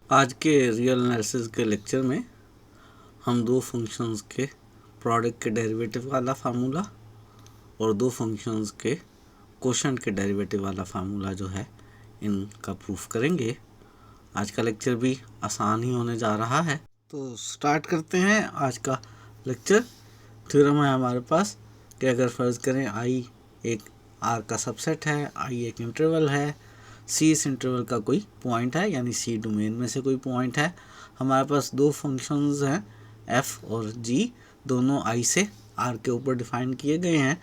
आज के real analysis के लेक्चर में हम दो फंक्शंस के प्रोडक्ट के डेरिवेटिव वाला फार्मूला और दो फंक्शंस के कोशेंट के डेरिवेटिव वाला फार्मूला जो है इनका प्रूफ करेंगे। आज का लेक्चर भी आसान ही होने जा रहा है, तो स्टार्ट करते हैं आज का लेक्चर। थ्योरम है हमारे पास कि अगर फ़र्ज़ करें आई एक आर का सबसेट है, आई एक इंटरवल है, सी इस इंटरवल का कोई पॉइंट है, यानी सी डोमेन में से कोई पॉइंट है। हमारे पास दो फंक्शंस हैं एफ और जी, दोनों आई से आर के ऊपर डिफाइन किए गए हैं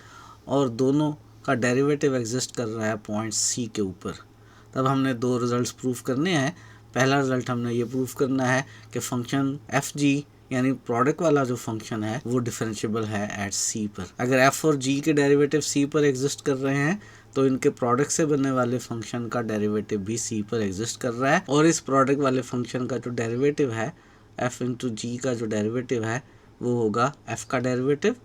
और दोनों का डेरिवेटिव एग्जिस्ट कर रहा है पॉइंट सी के ऊपर। तब हमने दो रिजल्ट्स प्रूफ करने हैं। पहला रिजल्ट हमने ये प्रूफ करना है कि फंक्शन एफ जी यानी प्रोडक्ट वाला जो फंक्शन है वो डिफरेंशिएबल है एट सी पर। अगर एफ और जी के डेरिवेटिव सी पर एग्जिस्ट कर रहे हैं तो इनके प्रोडक्ट से बनने वाले फंक्शन का डेरिवेटिव भी सी पर एग्जिस्ट कर रहा है, और इस प्रोडक्ट वाले फंक्शन का जो डेरिवेटिव है एफ इंटू जी का जो डेरिवेटिव है वो होगा एफ का डेरिवेटिव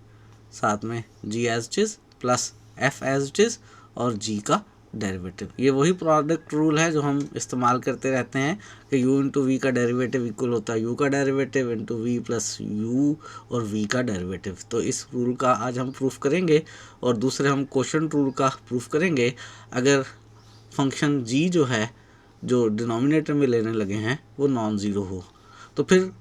साथ में जी as it is plus F as it is और जी का डेरिवेटिव। ये वही प्रोडक्ट रूल है जो हम इस्तेमाल करते रहते हैं कि u इंटू वी का डेरिवेटिव इक्वल होता है u का derivative into V plus U और v का डेरिवेटिव। तो इस रूल का आज हम प्रूफ करेंगे और दूसरे हम कोशेंट रूल का प्रूफ करेंगे। अगर फंक्शन g जो है जो डिनोमिनेटर में लेने लगे हैं वो नॉन ज़ीरो हो तो फिर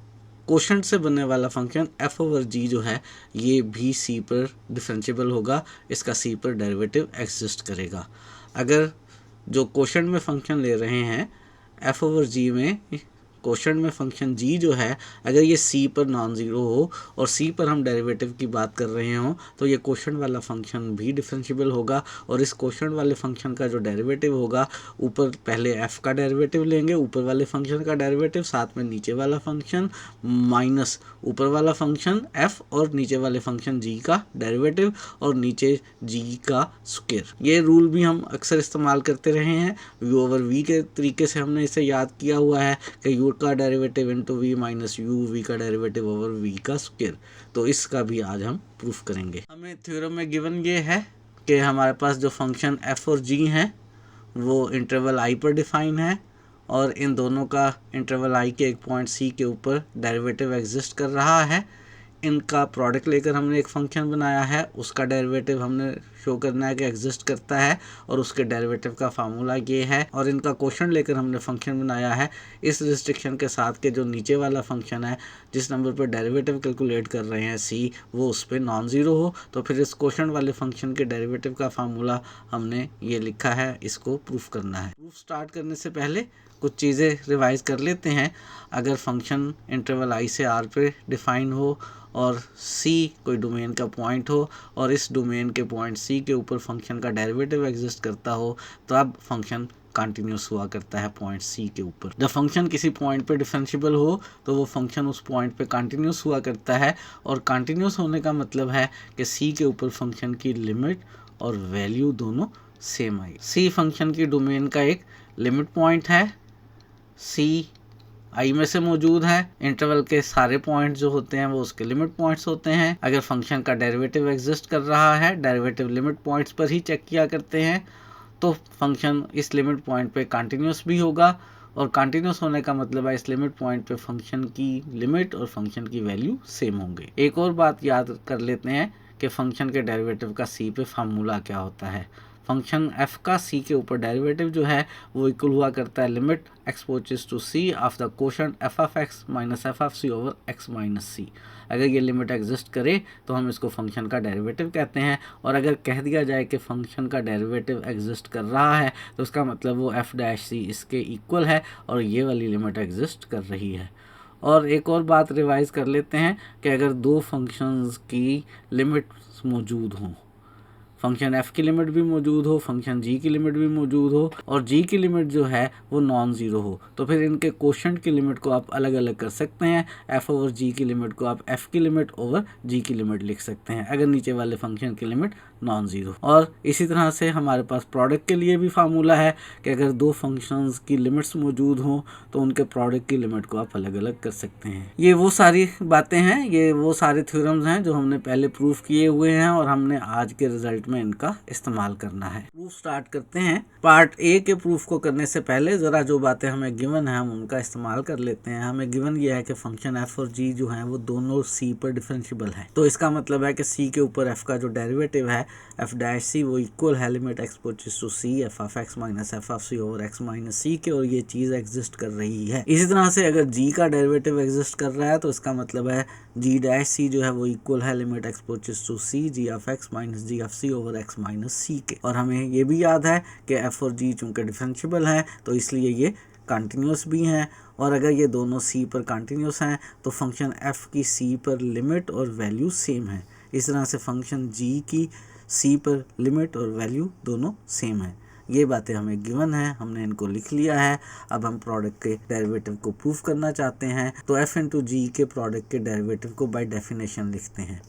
कोशेंट से बनने वाला फंक्शन एफ ओवर जी जो है ये भी सी पर डिफरेंशिएबल होगा, इसका सी पर डेरिवेटिव एग्जिस्ट करेगा। अगर जो कोशेंट में फंक्शन ले रहे हैं एफ ओवर जी में, कोशेंट में फंक्शन जी जो है अगर ये सी पर नॉन ज़ीरो हो और सी पर हम डेरिवेटिव की बात कर रहे हों तो ये कोशेंट वाला फंक्शन भी डिफरेंशिएबल होगा, और इस कोशेंट वाले फंक्शन का जो डेरिवेटिव होगा ऊपर पहले एफ का डेरिवेटिव लेंगे, ऊपर वाले फंक्शन का डेरिवेटिव साथ में नीचे वाला फंक्शन माइनस ऊपर वाला फंक्शन एफ और नीचे वाले फंक्शन जी का डेरिवेटिव और नीचे जी का स्क्वायर। ये रूल भी हम अक्सर इस्तेमाल करते रहे हैं। यू ओवर वी के तरीके से हमने इसे याद किया हुआ है कि यू का derivative into V minus U, V का डेरिवेटिव ओवर वी का स्क्वायर। तो इसका भी आज हम प्रूफ करेंगे। हमें थ्योरम में गिवन ये है कि हमारे पास जो फंक्शन एफ और जी हैं वो इंटरवल आई पर डिफाइन है और इन दोनों का इंटरवल आई के एक पॉइंट सी के ऊपर डेरिवेटिव एग्जिस्ट कर रहा है। इनका प्रोडक्ट लेकर हमने एक फंक्शन बनाया है, उसका डेरिवेटिव हमने शो करना है कि एग्जिस्ट करता है और उसके डेरिवेटिव का फार्मूला ये है, और इनका कोशेंट लेकर हमने फंक्शन बनाया है इस रिस्ट्रिक्शन के साथ कि जो नीचे वाला फंक्शन है जिस नंबर पर डेरिवेटिव कैलकुलेट कर रहे हैं सी वो उस पर नॉन ज़ीरो हो। तो फिर इस कोशेंट वाले फंक्शन के डेरिवेटिव का फार्मूला हमने ये लिखा है, इसको प्रूफ करना है। प्रूफ स्टार्ट करने से पहले कुछ चीज़ें रिवाइज कर लेते हैं। अगर फंक्शन इंटरवल आई से आर पे डिफाइन हो और सी कोई डोमेन का पॉइंट हो और इस डोमेन के पॉइंट सी के ऊपर फंक्शन का डेरिवेटिव एग्जिस्ट करता हो तो अब फंक्शन कंटिन्यूस हुआ करता है पॉइंट सी के ऊपर। जब फंक्शन किसी पॉइंट पे डिफरेंशिएबल हो तो वो फंक्शन उस पॉइंट पे कंटिन्यूस हुआ करता है, और कंटिन्यूस होने का मतलब है कि सी के ऊपर फंक्शन की लिमिट और वैल्यू दोनों सेम आई। सी फंक्शन की डोमेन का एक लिमिट पॉइंट है, सी आई में से मौजूद है, इंटरवल के सारे पॉइंट जो होते हैं वो उसके लिमिट पॉइंट्स होते हैं। अगर फंक्शन का डेरिवेटिव एग्जिस्ट कर रहा है, डेरिवेटिव लिमिट पॉइंट्स पर ही चेक किया करते हैं, तो फंक्शन इस लिमिट पॉइंट पे कंटिन्यूस भी होगा, और कंटिन्यूस होने का मतलब है इस लिमिट पॉइंट पे फंक्शन की लिमिट और फंक्शन की वैल्यू सेम होंगे। एक और बात याद कर लेते हैं कि फंक्शन के डेरिवेटिव का सी पे फार्मूला क्या होता है। फंक्शन एफ का सी के ऊपर डेरिवेटिव जो है वो इक्वल हुआ करता है limit x approaches to c of the quotient f of x minus F of c over x minus c. अगर ये लिमिट एग्जिस्ट करे तो हम इसको फंक्शन का डेरिवेटिव कहते हैं, और अगर कह दिया जाए कि फंक्शन का डेरिवेटिव एग्जिस्ट कर रहा है तो उसका मतलब वो एफ डैश सी इसके इक्वल है और ये वाली लिमिट एग्जिस्ट कर रही है। और एक और बात रिवाइज कर लेते हैं कि अगर दो फंक्शंस की लिमिट्स मौजूद हों, फंक्शन एफ की लिमिट भी मौजूद हो, फंक्शन जी की लिमिट भी मौजूद हो और जी की लिमिट जो है वो नॉन ज़ीरो हो, तो फिर इनके कोशेंट की लिमिट को आप अलग अलग कर सकते हैं। एफ ओवर जी की लिमिट को आप एफ की लिमिट ओवर जी की लिमिट लिख सकते हैं अगर नीचे वाले फंक्शन की लिमिट नॉन ज़ीरो। और इसी तरह से हमारे पास प्रोडक्ट के लिए भी फार्मूला है कि अगर दो फंक्शंस की लिमिट्स मौजूद हों तो उनके प्रोडक्ट की लिमिट को आप अलग अलग कर सकते हैं। ये वो सारी बातें हैं, ये वो सारे थ्योरम्स हैं जो हमने पहले प्रूफ किए हुए हैं और हमने आज के रिजल्ट प्रूफ में इनका इस्तेमाल करना है। प्रूफ स्टार्ट करते हैं। पार्ट ए के प्रूफ को करने से पहले ज़रा जो बातें हमें गिवन है हम उनका इस्तेमाल कर लेते हैं। हमें गिवन यह है कि फंक्शन एफ और जी जो है वो दोनों सी पर डिफरेंशिएबल है। तो इसका मतलब है कि सी के ऊपर एफ का जो डेरिवेटिव है एफ डैश सी वो इक्वल है limit x approaches to c f of x minus F of c over x minus c के, और ये चीज़ एग्जिस्ट कर रही है। इसी तरह से अगर जी का डेरिवेटिव एग्जिस्ट कर रहा है तो इसका मतलब है जी डैश सी जो है वो इक्वल है limit x approaches to c ji of x minus g of c over x minus c के। और हमें ये भी याद है कि एफ और जी चूंकि डिफरेंशिएबल हैं तो इसलिए ये कंटिन्यूस भी हैं, और अगर ये दोनों सी पर कंटिन्यूस हैं तो फंक्शन एफ की सी पर लिमिट और वैल्यू सेम है। इस तरह से फंक्शन जी की सी पर लिमिट और वैल्यू दोनों सेम है। ये बातें हमें गिवन है, हमने इनको लिख लिया है। अब हम प्रोडक्ट के डेरिवेटिव को प्रूफ करना चाहते हैं तो एफ इंटू जी के प्रोडक्ट के डेरिवेटिव को बाय डेफिनेशन लिखते हैं।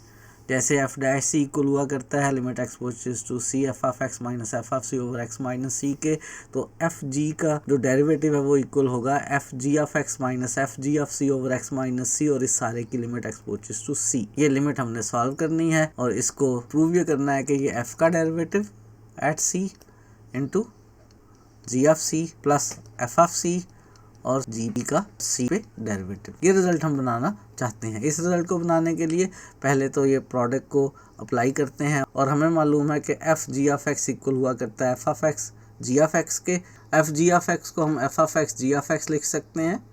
जैसे एफ डैश सी इक्वल हुआ करता है limit x approaches to c f of x minus F of c over x minus c के, तो एफ जी का जो डेरिवेटिव है वो इक्वल होगा f ji of x minus f ji of c over x minus c, और इस सारे की limit x approaches to c. ये लिमिट हमने सॉल्व करनी है और इसको प्रूव ये करना है कि ये एफ का derivative at c into ji of c plus f of सी और जी बी का सी पे डेरिवेटिव, ये रिजल्ट हम बनाना चाहते हैं। इस रिजल्ट को बनाने के लिए पहले तो ये प्रोडक्ट को अप्लाई करते हैं, और हमें मालूम है कि F ji of X equal हुआ करता है F of x ji of X के। एफ जी ऑफ एक्स को हम F of x ji of x लिख सकते हैं,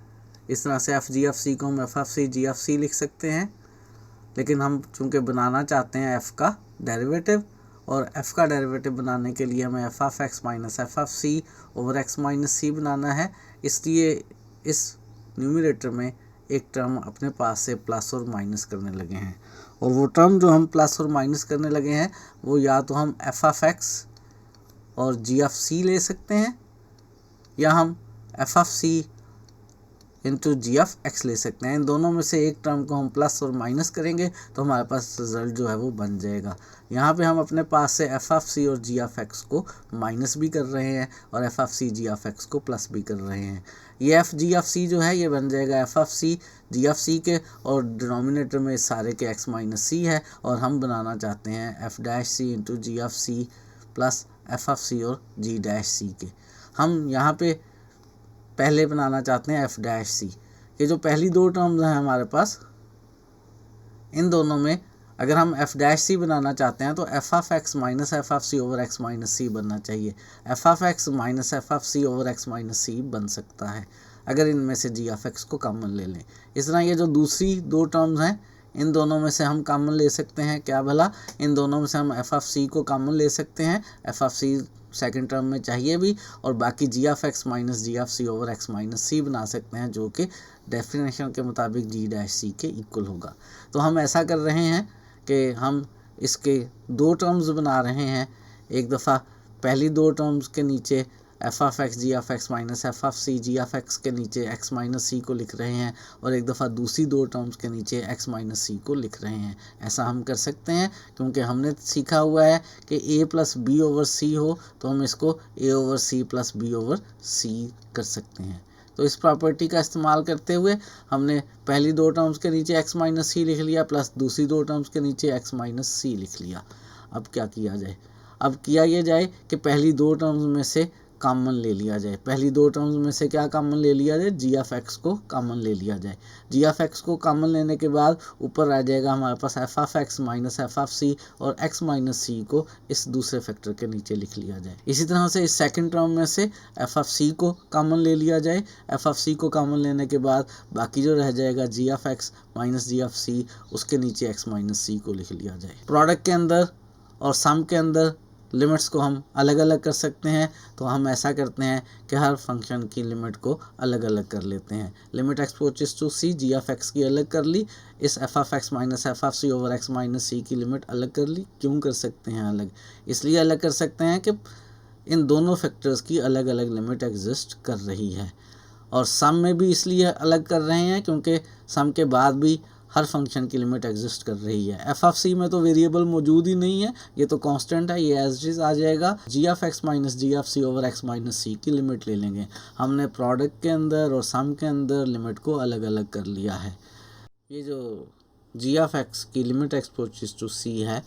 इस तरह से एफ जी ऑफ सी को हम F of C ji of c लिख सकते हैं। लेकिन हम चूँकि बनाना चाहते हैं एफ़ का डेरिवेटिव, और एफ़ का डेरिवेटिव बनाने के लिए हमें f of x minus F of c over x minus c बनाना है, इसलिए इस न्यूमरेटर में एक टर्म अपने पास से प्लस और माइनस करने लगे हैं, और वो टर्म जो हम प्लस और माइनस करने लगे हैं वो या तो हम एफ ऑफ एक्स और जी ऑफ सी ले सकते हैं, या हम F of C into ji of X ले सकते हैं। इन दोनों में से एक टर्म को हम प्लस और माइनस करेंगे तो हमारे पास रिजल्ट जो है वो बन जाएगा। यहाँ पे हम अपने पास से एफ ऑफ सी और जी ऑफ एक्स को माइनस भी कर रहे हैं और F of C ji of x को प्लस भी कर रहे हैं। ये एफ जी ऑफ सी जो है ये बन जाएगा f of C ji of c के, और डिनोमिनेटर में सारे के एक्स माइनस सी है, और हम बनाना चाहते हैं f dash c into ji of c plus f of सी और जी डैश सी के। हम यहाँ पे पहले बनाना चाहते हैं एफ डैश सी। ये जो पहली दो टर्म्स हैं हमारे पास, इन दोनों में अगर हम एफ डैश सी बनाना चाहते हैं तो f of x minus F of c over x minus c बनना चाहिए। F of x minus F of c over x minus c बन सकता है अगर इनमें से जी ऑफ एक्स को कॉमन ले लें। इस तरह ये जो दूसरी दो टर्म्स हैं इन दोनों में से हम कॉमन ले सकते हैं, क्या भला, इन दोनों में से हम एफ ऑफ सी को कॉमन ले सकते हैं। F of c second term में चाहिए भी, और बाकी g of x minus g of c over x minus c बना सकते हैं, जो कि डेफिनेशन के मुताबिक जी डैश सी के इक्वल होगा। तो हम ऐसा कर रहे हैं कि हम इसके दो टर्म्स बना रहे हैं। एक दफ़ा पहली दो टर्म्स के नीचे F of x ji of x minus F of C ji of X के नीचे एक्स माइनस सी को लिख रहे हैं, और एक दफ़ा दूसरी दो टर्म्स के नीचे एक्स माइनस सी को लिख रहे हैं। ऐसा हम कर सकते हैं क्योंकि हमने सीखा हुआ है कि a plus b over c हो तो हम इसको a over c plus b over c कर सकते हैं। तो इस प्रॉपर्टी का इस्तेमाल करते हुए हमने पहली दो टर्म्स के नीचे एक्स माइनस सी लिख लिया, प्लस दूसरी दो टर्म्स के नीचे एक्स माइनस सी लिख लिया। अब क्या किया जाए? अब किया ये जाए कि पहली दो टर्म्स में से कॉमन ले लिया जाए। पहली दो टर्म्स में से क्या कॉमन ले लिया जाए? जी ऑफ एक्स को कॉमन ले लिया जाए। जी ऑफ एक्स को कॉमन लेने के बाद ऊपर आ जाएगा हमारे पास f of x minus F of सी, और एक्स माइनस सी को इस दूसरे फैक्टर के नीचे लिख लिया जाए। इसी तरह से इस सेकंड टर्म में से एफ ऑफ सी को कॉमन ले लिया जाए। एफ ऑफ सी को कॉमन लेने के बाद बाकी जो रह जाएगा g of x minus g of c, उसके नीचे एक्स माइनस सी को लिख लिया जाए। प्रोडक्ट के अंदर और सम के अंदर लिमिट्स को हम अलग अलग कर सकते हैं, तो हम ऐसा करते हैं कि हर फंक्शन की लिमिट को अलग अलग कर लेते हैं। Limit x approaches to c ji of x की अलग कर ली, इस f of x minus F of c over x minus c की लिमिट अलग कर ली। क्यों कर सकते हैं अलग? इसलिए अलग कर सकते हैं कि इन दोनों फैक्टर्स की अलग अलग लिमिट एग्जिस्ट कर रही है, और सम में भी इसलिए अलग कर रहे हैं क्योंकि सम के बाद भी हर फंक्शन की लिमिट एग्जिस्ट कर रही है। एफ ऑफ सी में तो वेरिएबल मौजूद ही नहीं है, ये तो कांस्टेंट है, ये एज इट इज आ जाएगा। G of x minus g of c over x minus c की लिमिट ले लेंगे। हमने प्रोडक्ट के अंदर और सम के अंदर लिमिट को अलग अलग कर लिया है। ये जो जी ऑफ एक्स की लिमिट एक्स अप्रोचेस टू सी है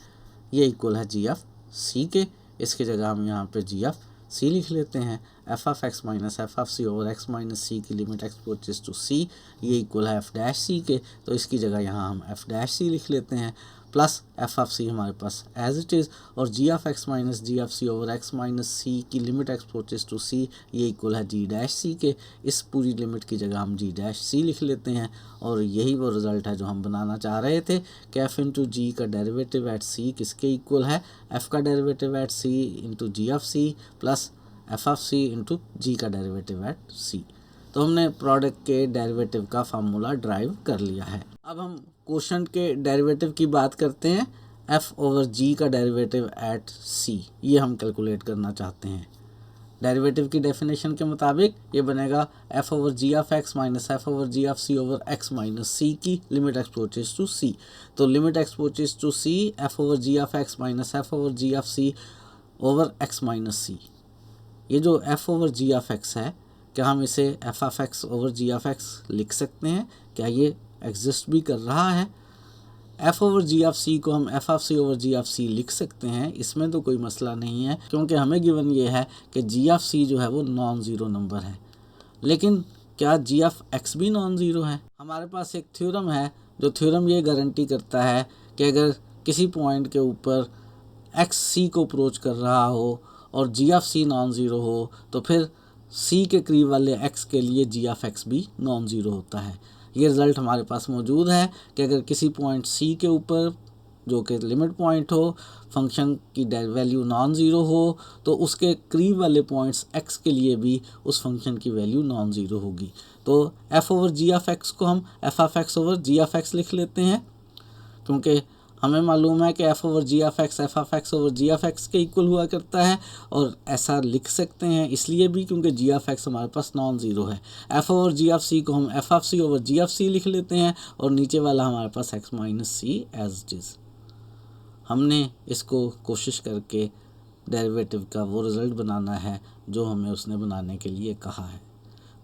ये इक्वल है जी ऑफ सी के, इसकी जगह हम यहाँ पे जी एफ सी लिख लेते हैं। F of x minus F of c over x minus c की limit x approaches to c, ये इक्वल है एफ डैश सी के, तो इसकी जगह यहाँ हम एफ डैश सी लिख लेते हैं, प्लस एफ ऑफ सी हमारे पास एज इट इज़, और जी of x minus g of c over x minus c की limit x approaches to c, ये इक्वल है जी डैश सी के। इस पूरी लिमिट की जगह हम जी डैश सी लिख लेते हैं, और यही वो रिज़ल्ट है जो हम बनाना चाह रहे थे कि एफ इंटू जी का डेरिवेटिव एट सी किसके इक्वल है, एफ का derivative at c into ji of c plus f of C into g का डेरिवेटिव एट सी। तो हमने प्रोडक्ट के डेरिवेटिव का फार्मूला ड्राइव कर लिया है। अब हम कोशेंट के डेरिवेटिव की बात करते हैं। एफ ओवर जी का डेरिवेटिव एट सी, ये हम कैलकुलेट करना चाहते हैं। डेरिवेटिव की डेफिनेशन के मुताबिक ये बनेगा f over ji of x minus f over ji of c over x minus c की limit x approaches to c. तो limit x approaches to c f over ji of x minus f over ji of c over x minus c. ये जो f over ji of x है, क्या हम इसे f of x over ji of x लिख सकते हैं? क्या ये एग्जिस्ट भी कर रहा है? F over ji of c को हम F of c over ji of c लिख सकते हैं, इसमें तो कोई मसला नहीं है, क्योंकि हमें गिवन ये है कि जी ऑफ सी जो है वो नॉन ज़ीरो नंबर है। लेकिन क्या जी ऑफ एक्स भी नॉन ज़ीरो है? हमारे पास एक थ्योरम है, जो थ्योरम ये गारंटी करता है कि अगर किसी पॉइंट के ऊपर एक्स सी को अप्रोच कर रहा हो और जी ऑफ सी नॉन ज़ीरो हो, तो फिर सी के करीब वाले एक्स के लिए जी ऑफ एक्स भी नॉन ज़ीरो होता है। ये रिज़ल्ट हमारे पास मौजूद है कि अगर किसी पॉइंट सी के ऊपर, जो कि लिमिट पॉइंट हो, फंक्शन की वैल्यू नॉन ज़ीरो हो, तो उसके करीब वाले पॉइंट्स एक्स के लिए भी उस फंक्शन की वैल्यू नॉन ज़ीरो होगी। तो F over ji of x को हम F of x over ji of x लिख लेते हैं, क्योंकि हमें मालूम है कि F over ji of x F of x over ji of X के इक्वल हुआ करता है, और ऐसा लिख सकते हैं इसलिए भी क्योंकि जी ऑफ एक्स हमारे पास नॉन ज़ीरो है। F over ji of c को हम F of c over ji of c लिख लेते हैं, और नीचे वाला हमारे पास x minus c as it is. हमने इसको कोशिश करके डेरिवेटिव का वो रिज़ल्ट बनाना है जो हमें उसने बनाने के लिए कहा है।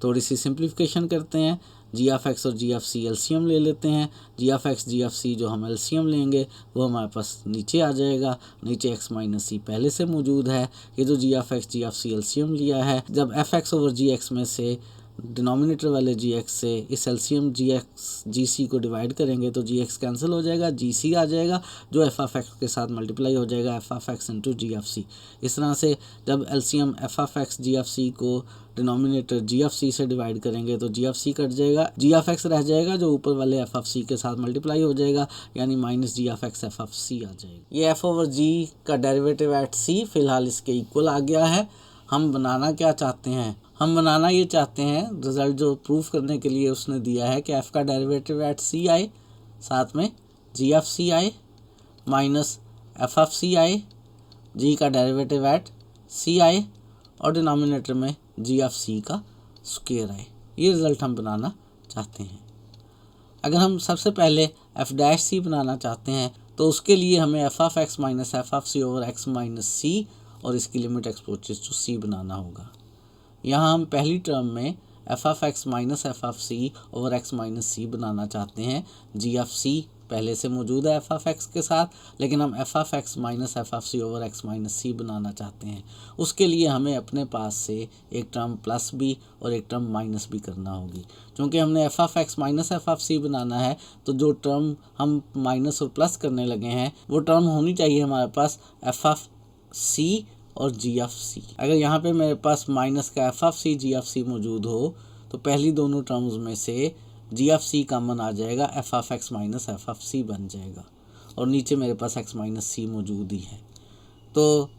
थोड़ी सी सिंप्लीफिकेशन करते हैं। जी ऑफ एक्स और जी ऑफ सी एलसीएम ले लेते हैं। जी ऑफ एक्स जी ऑफ सी जो हम एलसीएम लेंगे वो हमारे पास नीचे आ जाएगा, नीचे एक्स माइनस सी पहले से मौजूद है। ये जो जी ऑफ एक्स सी एलसीएम लिया है, जब एफ एक्स ओवर जी एक्स में से डिनोमिनेटर वाले जी एक्स से इस एलसीएम जी एक्स जी सी को डिवाइड करेंगे तो जी एक्स कैंसिल हो जाएगा, जी सी आ जाएगा, जो एफ ऑफ एक्स के साथ मल्टीप्लाई हो जाएगा f of x into ji of c. इस तरह से जब LCM f of x ji of c को डिनोमिनेटर जी ऑफ सी से डिवाइड करेंगे तो जी ऑफ सी कट जाएगा, जी ऑफ एक्स रह जाएगा जो ऊपर वाले एफ ऑफ सी के साथ मल्टीप्लाई हो जाएगा, यानी minus g of x F of c आ जाएगा। ये एफ ओवर जी का डेरिवेटिव एट सी फिलहाल इसके इक्वल आ गया है। हम बनाना क्या चाहते हैं? हम बनाना ये चाहते हैं, रिज़ल्ट जो प्रूफ करने के लिए उसने दिया है कि एफ़ का डेरिवेटिव एट सी आए, साथ में जी ऑफ सी आए माइनस एफ ऑफ सी आए, जी का डेरिवेटिव एट सी आए, और डिनोमिनेटर में जी ऑफ सी का स्क्वायर आए। ये रिज़ल्ट हम बनाना चाहते हैं। अगर हम सबसे पहले एफ डैश सी बनाना चाहते हैं तो उसके लिए हमें f of x minus F of c over x minus c और इसकी limit x approaches to c बनाना होगा। यहाँ हम पहली टर्म में f of x minus F of c over x minus c बनाना चाहते हैं। जी ऑफ सी पहले से मौजूद है एफ ऑफ एक्स के साथ, लेकिन हम F of x minus F of c over x minus c बनाना चाहते हैं। उसके लिए हमें अपने पास से एक टर्म प्लस बी और एक टर्म माइनस बी करना होगी। क्योंकि हमने f of x minus F of c बनाना है, तो जो टर्म हम माइनस और प्लस करने लगे हैं वो टर्म होनी चाहिए हमारे पास एफ ऑफ सी और जी ऑफ सी। अगर यहाँ पे मेरे पास माइनस का f of C ji of c मौजूद हो तो पहली दोनों टर्म्स में से जी ऑफ सी कॉमन आ जाएगा, f of x minus F of c बन जाएगा, और नीचे मेरे पास एक्स माइनस सी मौजूद ही है। तो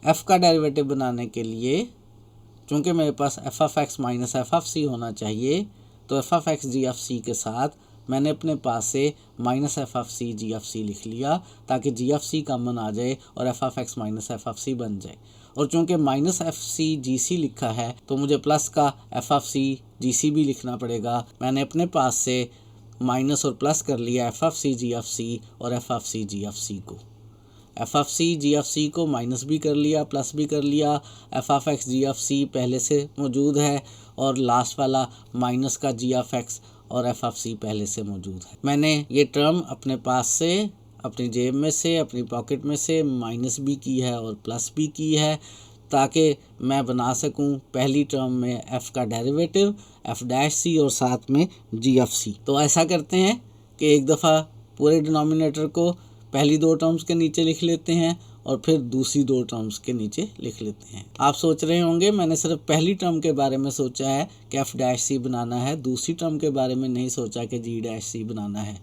एफ़ का डेरिवेटिव बनाने के लिए चूँकि मेरे पास f of x minus F of c होना चाहिए, तो f of x ji of c के साथ मैंने अपने पास से minus F of C ji of c लिख लिया ताकि जी ऑफ सी कॉमन आ जाए और F of x minus F of c बन जाए। और चूँकि माइनस एफ सी जी सी लिखा है तो मुझे प्लस का एफ ऑफ सी जी सी भी लिखना पड़ेगा। मैंने अपने पास से माइनस और प्लस कर लिया f of C ji of सी और F of C ji of c को। F of C ji of c को माइनस भी कर लिया, प्लस भी कर लिया। F of x ji of c पहले से मौजूद है, और लास्ट वाला माइनस का जी ऑफ एक्स और एफ ऑफ सी पहले से मौजूद है। मैंने ये टर्म अपने पास से अपनी जेब में से, अपनी पॉकेट में से माइनस भी की है और प्लस भी की है, ताकि मैं बना सकूं पहली टर्म में f का डेरिवेटिव f' और साथ में g(c). तो ऐसा करते हैं कि एक दफ़ा पूरे डिनोमिनेटर को पहली दो टर्म्स के नीचे लिख लेते हैं और फिर दूसरी दो टर्म्स के नीचे लिख लेते हैं। आप सोच रहे होंगे मैंने सिर्फ पहली टर्म के बारे में सोचा है कि f' बनाना है, दूसरी टर्म के बारे में नहीं सोचा कि g' बनाना है।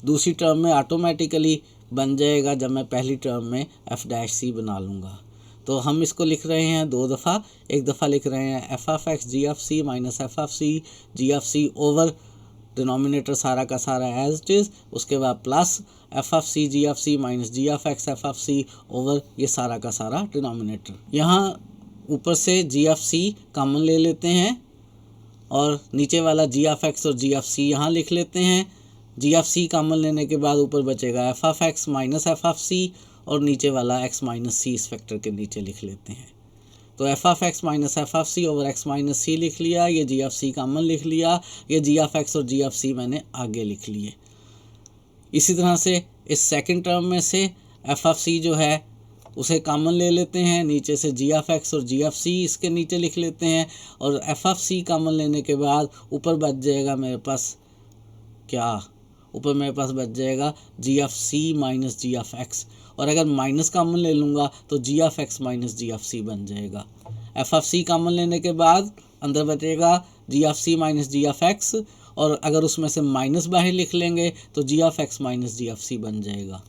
दूसरी टर्म में ऑटोमेटिकली बन जाएगा जब मैं पहली टर्म में f' बना लूँगा। तो हम इसको लिख रहे हैं दो दफ़ा, एक दफ़ा लिख रहे हैं f(x) g(c) minus f(c) g(c) over denominator सारा का सारा एज इट इज़, उसके बाद plus f(c) g(c) minus g(x) f(c) over ये सारा का सारा डिनोमिनेटर। यहाँ ऊपर से g(c) कॉमन ले लेते हैं और नीचे वाला g(x) और g(c) यहाँ लिख लेते हैं। g(c) कॉमन लेने के बाद ऊपर बचेगा f(x) माइनस f(c) और नीचे वाला x माइनस c इस फैक्टर के नीचे लिख लेते हैं। तो f(x) minus f(c) over x minus c लिख लिया, ये g(c) कॉमन लिख लिया, ये g(x) और g(c) मैंने आगे लिख लिए। इसी तरह से इस सेकंड टर्म में से f(c) जो है उसे कॉमन ले लेते हैं, नीचे से g(x) और g(c) इसके नीचे लिख लेते हैं और f(c) कॉमन लेने के बाद ऊपर बच जाएगा मेरे पास क्या, ऊपर मेरे पास बच जाएगा g(c) माइनस g(x) और अगर माइनस कॉमन ले लूँगा तो g(x) माइनस g(c) बन जाएगा। f(c) कॉमन लेने के बाद अंदर बचेगा g(c) माइनस g(x) और अगर उसमें से माइनस बाहर लिख लेंगे तो g(x) माइनस g(c) बन जाएगा।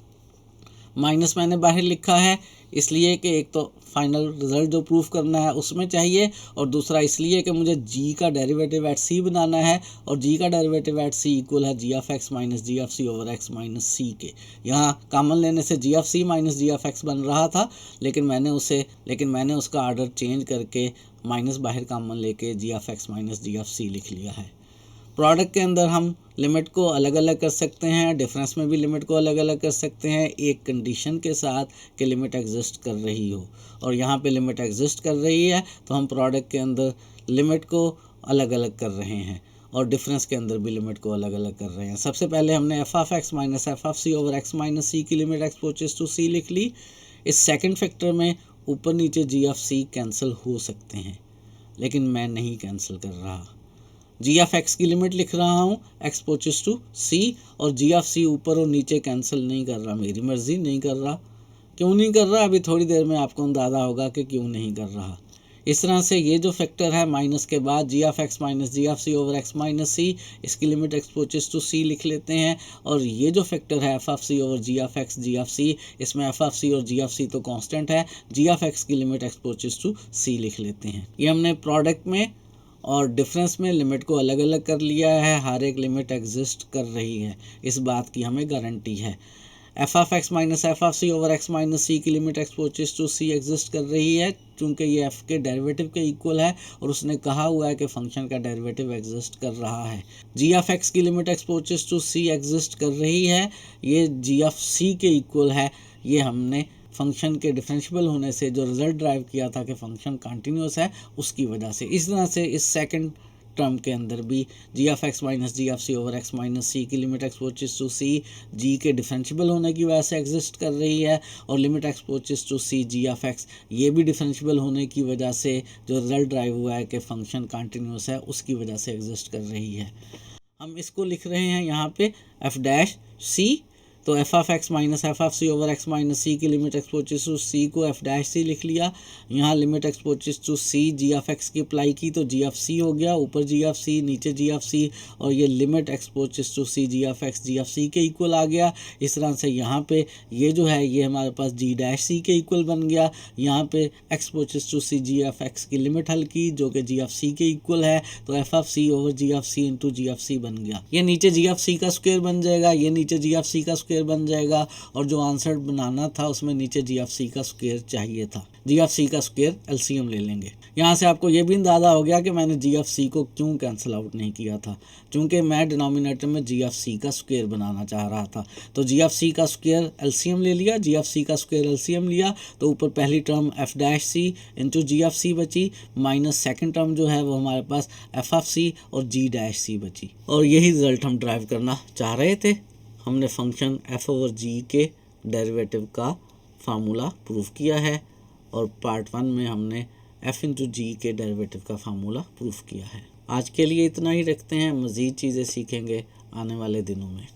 माइनस मैंने बाहर लिखा है इसलिए कि एक तो फाइनल रिज़ल्ट जो प्रूफ करना है उसमें चाहिए, और दूसरा इसलिए कि मुझे g का डेरिवेटिव एट c बनाना है और g का डेरिवेटिव एट c इक्वल है g(x) minus g(c) over x minus c के। यहाँ कॉमन लेने से g(c) माइनस g(x) बन रहा था, लेकिन मैंने उसका आर्डर चेंज करके माइनस बाहर कॉमन लेके g(x) माइनस g(c) लिख लिया है। प्रोडक्ट के अंदर हम लिमिट को अलग अलग कर सकते हैं, डिफरेंस में भी लिमिट को अलग अलग कर सकते हैं, एक कंडीशन के साथ कि लिमिट एग्जिस्ट कर रही हो, और यहाँ पे लिमिट एग्जिस्ट कर रही है तो हम प्रोडक्ट के अंदर लिमिट को अलग अलग कर रहे हैं और डिफरेंस के अंदर भी लिमिट को अलग अलग कर रहे हैं। सबसे पहले हमने f(x) minus f(c) over x minus c की limit x approaches to c लिख ली। इस सेकेंड फैक्टर में ऊपर नीचे g(c) कैंसिल हो सकते हैं, लेकिन मैं नहीं कैंसिल कर रहा। g(x) की लिमिट लिख रहा हूँ x अप्रोचेस टू c और g(c) ऊपर और नीचे कैंसिल नहीं कर रहा, मेरी मर्जी नहीं कर रहा। क्यों नहीं कर रहा, अभी थोड़ी देर में आपको अंदाज़ा होगा कि क्यों नहीं कर रहा। इस तरह से ये जो फैक्टर है माइनस के बाद g(x) minus g(c) over x minus c, इसकी limit x approaches to c लिख लेते हैं, और ये जो फैक्टर है f(c) ओवर g(x) g(c), इसमें f(c) और g(c) तो कांस्टेंट है, g(x) की limit x approaches to c लिख लेते हैं। ये हमने प्रोडक्ट में और डिफरेंस में लिमिट को अलग अलग कर लिया है, हर एक लिमिट एग्जिस्ट कर रही है, इस बात की हमें गारंटी है। f(x) minus f(c) over x minus c की limit x approaches to c exist कर रही है, चूँकि ये f के डेरिवेटिव के इक्वल है और उसने कहा हुआ है कि फंक्शन का डेरिवेटिव एग्जिस्ट कर रहा है। g(x) की limit x approaches to c exist कर रही है, ये g(c) के इक्वल है। ये हमने फंक्शन के डिफरेंशिएबल होने से जो रिज़ल्ट ड्राइव किया था कि फंक्शन कंटिन्यूस है, उसकी वजह से। इस तरह से इस सेकंड टर्म के अंदर भी g(x) minus g(c) over x minus c की limit x approaches to c g के डिफरेंशिएबल होने की वजह से एग्जिस्ट कर रही है, और limit x approaches to c g(x) ये भी डिफरेंशिएबल होने की वजह से जो रिज़ल्ट ड्राइव हुआ है कि फंक्शन कंटिन्यूस है, उसकी वजह से एग्जिस्ट कर रही है। हम इसको लिख रहे हैं यहाँ पे f'(c), तो f(x) minus f(c) over x minus c की limit x approaches to c को f'(c) लिख लिया। यहाँ limit x approaches to c g(x) की अप्लाई की तो g(c) हो गया, ऊपर g(c) नीचे g(c), और ये limit x approaches to c g(x) g(c) के इक्वल आ गया। इस तरह से यहाँ पे ये जो है ये हमारे पास g'(c) के इक्वल बन गया। यहाँ पे x approaches to c g(x) की लिमिट हल की जो कि g(c) के इक्वल है, तो f(c) over g(c) into g(c) बन गया। ये नीचे g(c) का स्क्वायर बन जाएगा, ये नीचे g(c) का स्क्वायर बन जाएगा, और जो आंसर बनाना था उसमें नीचे g(c) का स्क्वायर चाहिए था। g(c) का स्क्वायर एलसीएम ले लेंगे। यहाँ से आपको ये भी अंदाज़ा हो गया कि मैंने g(c) को क्यों कैंसिल आउट नहीं किया था, क्योंकि मैं डिनोमिनेटर में g(c) का स्क्वायर बनाना चाह रहा था। तो g(c) का स्क्वायर एलसीएम ले लिया, g(c) का स्क्वायर एलसीएम लिया तो ऊपर पहली टर्म f'(c) इंटू g(c) बची, माइनस सेकेंड टर्म जो है वो हमारे पास f(c) और g'(c) बची, और यही रिजल्ट हम ड्राइव करना चाह रहे थे। हमने फंक्शन f ओवर g के डेरिवेटिव का फार्मूला प्रूफ किया है और पार्ट 1 में हमने f इंटू जी के डेरिवेटिव का फार्मूला प्रूफ किया है। आज के लिए इतना ही रखते हैं, मज़ीद चीज़ें सीखेंगे आने वाले दिनों में।